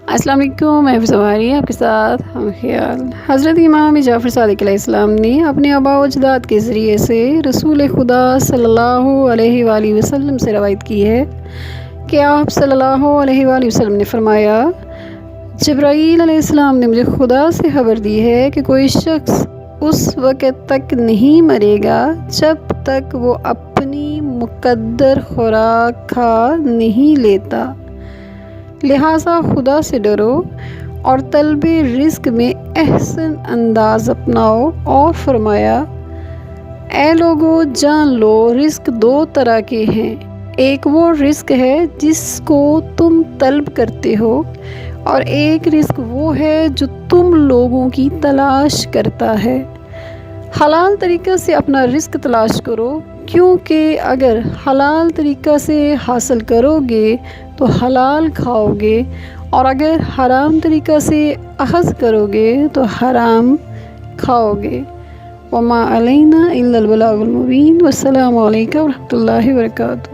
السلام علیکم، میں زواری آپ کے ساتھ ہم خیال۔ حضرت امام جعفر صادق علیہ السلام نے اپنے آباء و اجداد کے ذریعے سے رسول خدا صلی اللہ علیہ وآلہ وسلم سے روایت کی ہے کہ آپ صلی اللہ علیہ وآلہ وسلم نے فرمایا، جبرائیل علیہ السلام نے مجھے خدا سے خبر دی ہے کہ کوئی شخص اس وقت تک نہیں مرے گا جب تک وہ اپنی مقدر خوراک کھا نہیں لیتا، لہٰذا خدا سے ڈرو اور طلب رزق میں احسن انداز اپناؤ۔ اور فرمایا، اے لوگو جان لو رزق دو طرح کے ہیں، ایک وہ رزق ہے جس کو تم طلب کرتے ہو، اور ایک رزق وہ ہے جو تم لوگوں کی تلاش کرتا ہے۔ حلال طریقہ سے اپنا رزق تلاش کرو، کیونکہ اگر حلال طریقہ سے حاصل کرو گے تو حلال کھاؤ گے، اور اگر حرام طریقہ سے اخذ کرو گے تو حرام کھاؤ گے۔ وما علینا الا البلاغ المبین۔ والسلام علیکم ورحمۃ اللہ وبرکاتہ۔